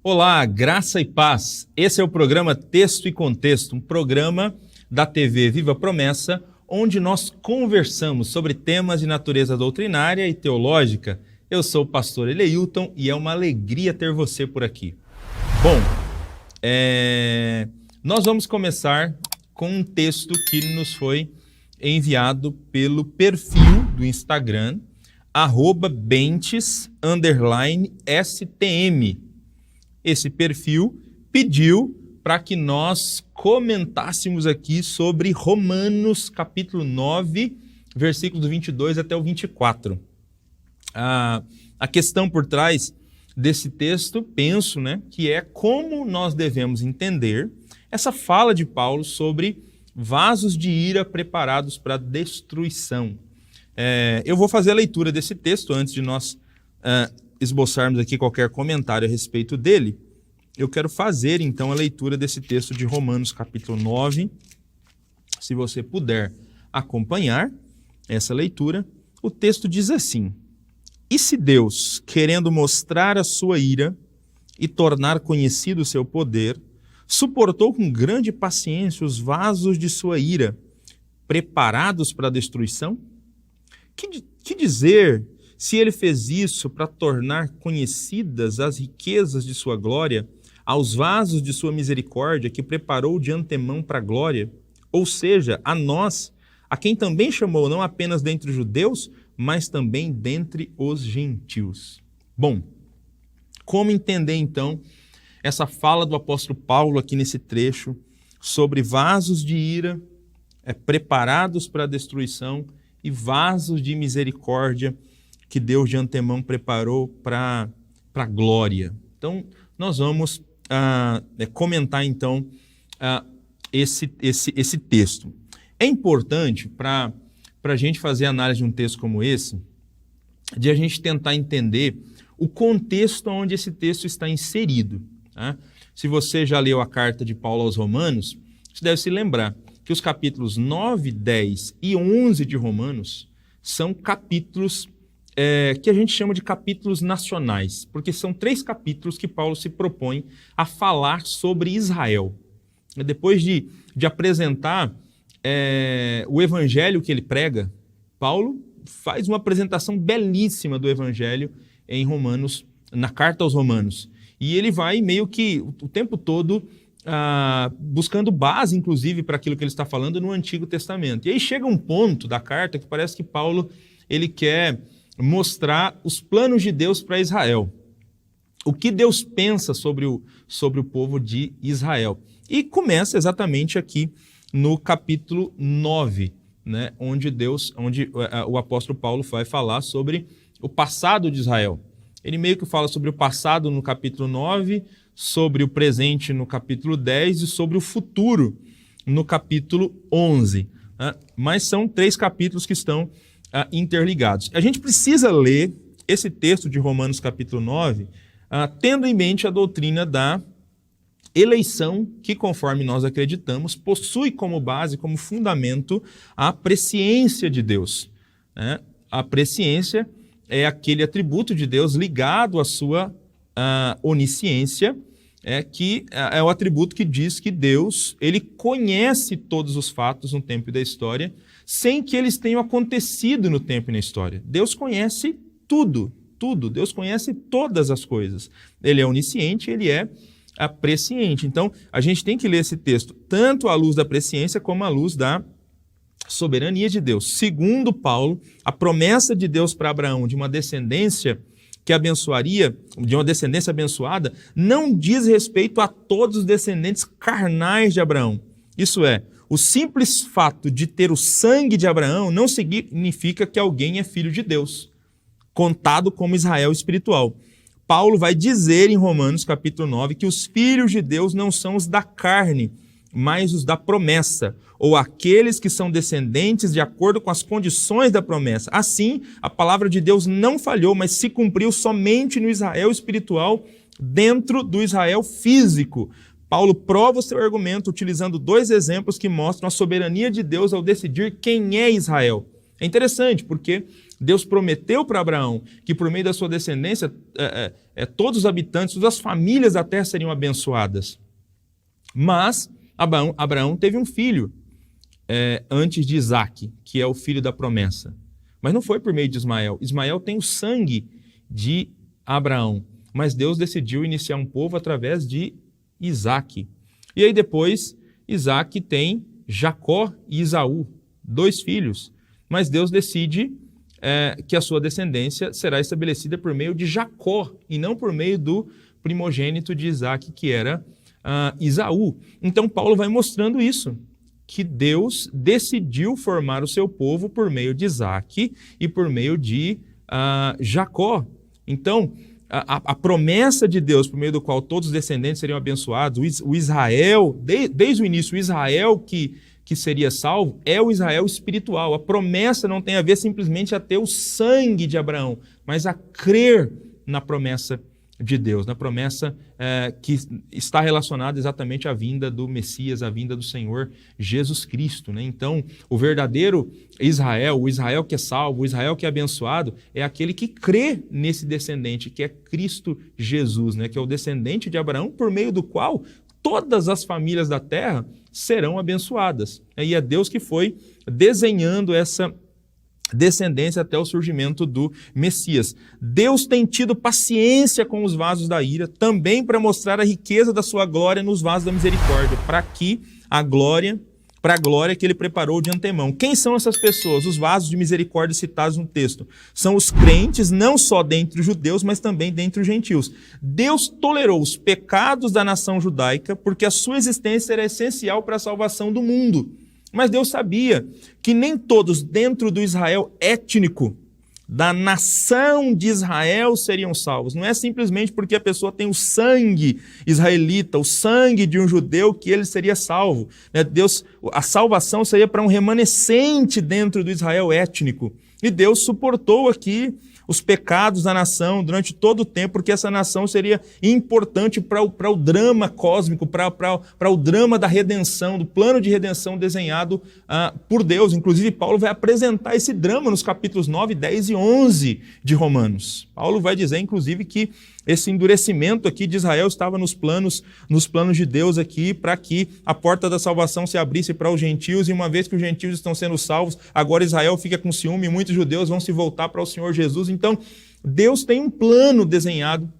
Olá, graça e paz. Esse é o programa Texto e Contexto, um programa da TV Viva Promessa, onde nós conversamos sobre temas de natureza doutrinária e teológica. Eu sou o pastor Eleilton e é uma alegria ter você por aqui. Bom, nós vamos começar com um texto que nos foi enviado pelo perfil do Instagram, @bentes_stm. Esse perfil pediu para que nós comentássemos aqui sobre Romanos capítulo 9, versículos 22 até o 24. A questão por trás desse texto, penso, que é como nós devemos entender essa fala de Paulo sobre vasos de ira preparados para destruição. Eu vou fazer a leitura desse texto antes de nós esboçarmos aqui qualquer comentário a respeito dele. Eu quero fazer então a leitura desse texto de Romanos capítulo 9. Se você puder acompanhar essa leitura, o texto diz assim: E se Deus, querendo mostrar a sua ira e tornar conhecido o seu poder, suportou com grande paciência os vasos de sua ira, preparados para a destruição? Que dizer se ele fez isso para tornar conhecidas as riquezas de sua glória aos vasos de sua misericórdia que preparou de antemão para a glória, ou seja, a nós, a quem também chamou não apenas dentre os judeus, mas também dentre os gentios. Bom, como entender então essa fala do apóstolo Paulo aqui nesse trecho sobre vasos de ira preparados para a destruição e vasos de misericórdia que Deus de antemão preparou para a glória? Então, nós vamos comentar então esse texto. É importante para a gente fazer análise de um texto como esse, de a gente tentar entender o contexto onde esse texto está inserido. Tá? Se você já leu a carta de Paulo aos Romanos, você deve se lembrar que os capítulos 9, 10 e 11 de Romanos são capítulos que a gente chama de capítulos nacionais, porque são 3 capítulos que Paulo se propõe a falar sobre Israel. Depois de apresentar o evangelho que ele prega, Paulo faz uma apresentação belíssima do evangelho em Romanos, na carta aos Romanos. E ele vai meio que o tempo todo buscando base, inclusive, para aquilo que ele está falando no Antigo Testamento. E aí chega um ponto da carta que parece que Paulo ele quer mostrar os planos de Deus para Israel. O que Deus pensa sobre o povo de Israel. E começa exatamente aqui no capítulo 9, onde o apóstolo Paulo vai falar sobre o passado de Israel. Ele meio que fala sobre o passado no capítulo 9, sobre o presente no capítulo 10 e sobre o futuro no capítulo 11. Mas são 3 capítulos que estão interligados. A gente precisa ler esse texto de Romanos capítulo 9, tendo em mente a doutrina da eleição que, conforme nós acreditamos, possui como base, como fundamento, a presciência de Deus. A presciência é aquele atributo de Deus ligado à sua onisciência, que é o atributo que diz que Deus ele conhece todos os fatos no tempo da história, sem que eles tenham acontecido no tempo e na história. Deus conhece tudo. Deus conhece todas as coisas. Ele é onisciente, ele é presciente. Então, a gente tem que ler esse texto tanto à luz da presciência como à luz da soberania de Deus. Segundo Paulo, a promessa de Deus para Abraão de uma descendência que abençoaria, de uma descendência abençoada, não diz respeito a todos os descendentes carnais de Abraão. Isso é, o simples fato de ter o sangue de Abraão não significa que alguém é filho de Deus, contado como Israel espiritual. Paulo vai dizer em Romanos capítulo 9 que os filhos de Deus não são os da carne, mas os da promessa, ou aqueles que são descendentes de acordo com as condições da promessa. Assim, a palavra de Deus não falhou, mas se cumpriu somente no Israel espiritual, dentro do Israel físico. Paulo prova o seu argumento utilizando 2 exemplos que mostram a soberania de Deus ao decidir quem é Israel. É interessante, porque Deus prometeu para Abraão que por meio da sua descendência todos os habitantes, todas as famílias da terra seriam abençoadas. Mas Abraão teve um filho antes de Isaque, que é o filho da promessa. Mas não foi por meio de Ismael. Ismael tem o sangue de Abraão, mas Deus decidiu iniciar um povo através de Isaque. E aí depois, Isaque tem Jacó e Esaú, 2 filhos, mas Deus decide que a sua descendência será estabelecida por meio de Jacó, e não por meio do primogênito de Isaque, que era Esaú. Então Paulo vai mostrando isso, que Deus decidiu formar o seu povo por meio de Isaque e por meio de Jacó. Então, a promessa de Deus, por meio do qual todos os descendentes seriam abençoados, o Israel, desde o início, o Israel que seria salvo, é o Israel espiritual. A promessa não tem a ver simplesmente a ter o sangue de Abraão, mas a crer na promessa de Deus, na promessa que está relacionada exatamente à vinda do Messias, à vinda do Senhor Jesus Cristo, né? Então, o verdadeiro Israel, o Israel que é salvo, o Israel que é abençoado, é aquele que crê nesse descendente, que é Cristo Jesus, né? Que é o descendente de Abraão, por meio do qual todas as famílias da terra serão abençoadas. E é Deus que foi desenhando essa descendência até o surgimento do Messias. Deus tem tido paciência com os vasos da ira, também para mostrar a riqueza da sua glória nos vasos da misericórdia, para a glória que ele preparou de antemão. Quem são essas pessoas? Os vasos de misericórdia citados no texto. São os crentes, não só dentre os judeus, mas também dentre os gentios. Deus tolerou os pecados da nação judaica, porque a sua existência era essencial para a salvação do mundo. Mas Deus sabia que nem todos dentro do Israel étnico, da nação de Israel, seriam salvos. Não é simplesmente porque a pessoa tem o sangue israelita, o sangue de um judeu, que ele seria salvo. A salvação seria para um remanescente dentro do Israel étnico. E Deus suportou aqui os pecados da nação durante todo o tempo, porque essa nação seria importante para o drama cósmico, para o drama da redenção, do plano de redenção desenhado por Deus. Inclusive, Paulo vai apresentar esse drama nos capítulos 9, 10 e 11 de Romanos. Paulo vai dizer, inclusive, que esse endurecimento aqui de Israel estava nos planos de Deus aqui, para que a porta da salvação se abrisse para os gentios, e uma vez que os gentios estão sendo salvos, agora Israel fica com ciúme e muitos judeus vão se voltar para o Senhor Jesus. Então, Deus tem um plano desenhado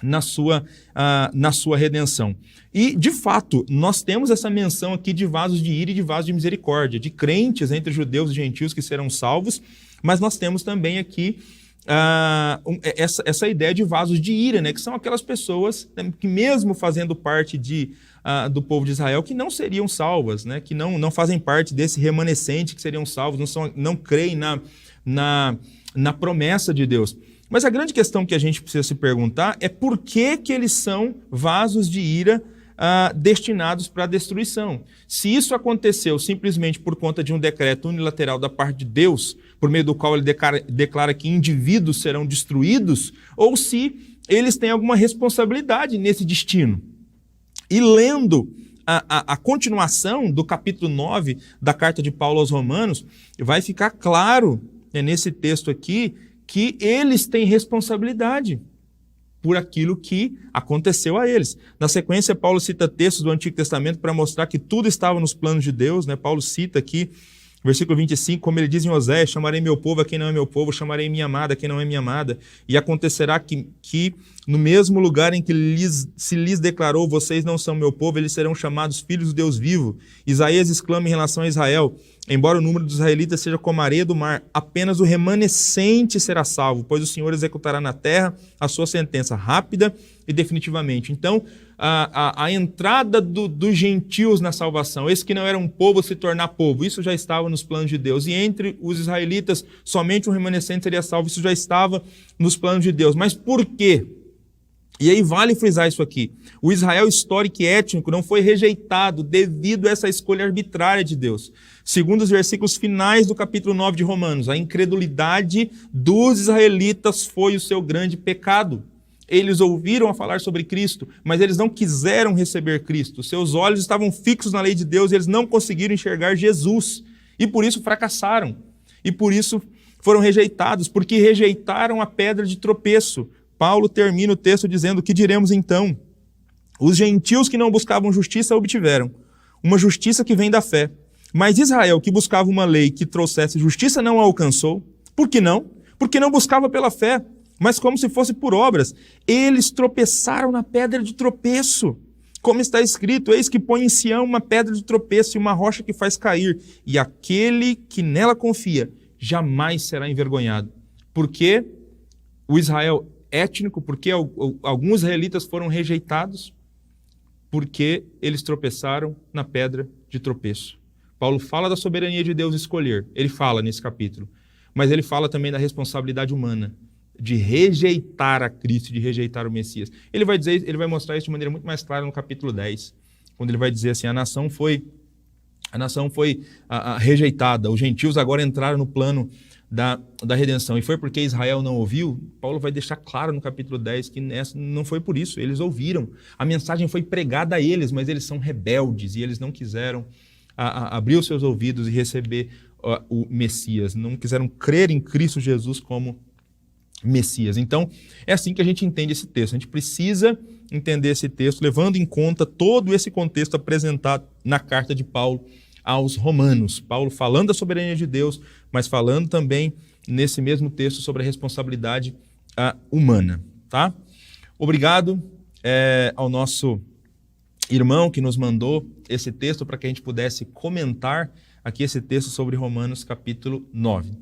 na sua redenção. E, de fato, nós temos essa menção aqui de vasos de ira e de vasos de misericórdia, de crentes entre judeus e gentios que serão salvos, mas nós temos também aqui essa ideia de vasos de ira, né, que são aquelas pessoas, né, que mesmo fazendo parte do povo de Israel, que não seriam salvas, né, que não fazem parte desse remanescente que seriam salvos, não creem na promessa de Deus. Mas a grande questão que a gente precisa se perguntar é por que eles são vasos de ira destinados para a destruição. Se isso aconteceu simplesmente por conta de um decreto unilateral da parte de Deus, por meio do qual ele declara que indivíduos serão destruídos, ou se eles têm alguma responsabilidade nesse destino. E lendo a continuação do capítulo 9 da carta de Paulo aos Romanos, vai ficar claro, nesse texto aqui, que eles têm responsabilidade por aquilo que aconteceu a eles. Na sequência, Paulo cita textos do Antigo Testamento para mostrar que tudo estava nos planos de Deus, né? Paulo cita aqui, versículo 25, como ele diz em Oséias: chamarei meu povo a quem não é meu povo, chamarei minha amada a quem não é minha amada, e acontecerá que no mesmo lugar em que se lhes declarou, vocês não são meu povo, eles serão chamados filhos do Deus vivo. Isaías exclama em relação a Israel: embora o número dos israelitas seja como a areia do mar, apenas o remanescente será salvo, pois o Senhor executará na terra a sua sentença rápida e definitivamente. Então, a entrada dos gentios na salvação, esse que não era um povo se tornar povo, isso já estava nos planos de Deus. E entre os israelitas, somente um remanescente seria salvo, isso já estava nos planos de Deus. Mas por quê? E aí vale frisar isso aqui. O Israel histórico e étnico não foi rejeitado devido a essa escolha arbitrária de Deus. Segundo os versículos finais do capítulo 9 de Romanos, a incredulidade dos israelitas foi o seu grande pecado. Eles ouviram a falar sobre Cristo, mas eles não quiseram receber Cristo. Seus olhos estavam fixos na lei de Deus e eles não conseguiram enxergar Jesus. E por isso fracassaram. E por isso foram rejeitados porque rejeitaram a pedra de tropeço. Paulo termina o texto dizendo: que diremos então? Os gentios que não buscavam justiça obtiveram, uma justiça que vem da fé. Mas Israel, que buscava uma lei que trouxesse justiça, não a alcançou. Por que não? Porque não buscava pela fé, mas como se fosse por obras. Eles tropeçaram na pedra de tropeço. Como está escrito: eis que põe em Sião uma pedra de tropeço e uma rocha que faz cair, e aquele que nela confia jamais será envergonhado. Porque o Israel étnico, porque alguns israelitas foram rejeitados, porque eles tropeçaram na pedra de tropeço. Paulo fala da soberania de Deus escolher, ele fala nesse capítulo, mas ele fala também da responsabilidade humana, de rejeitar a Cristo, de rejeitar o Messias. Ele vai mostrar isso de maneira muito mais clara no capítulo 10, quando ele vai dizer assim: a nação foi rejeitada, os gentios agora entraram no plano da redenção, e foi porque Israel não ouviu. Paulo vai deixar claro no capítulo 10 que não foi por isso, eles ouviram, a mensagem foi pregada a eles, mas eles são rebeldes e eles não quiseram abrir os seus ouvidos e receber o Messias, não quiseram crer em Cristo Jesus como Messias. Então, é assim que a gente entende esse texto. A gente precisa entender esse texto levando em conta todo esse contexto apresentado na carta de Paulo aos Romanos. Paulo falando da soberania de Deus, mas falando também nesse mesmo texto sobre a responsabilidade humana. Tá? Obrigado ao nosso irmão que nos mandou esse texto para que a gente pudesse comentar aqui esse texto sobre Romanos capítulo 9.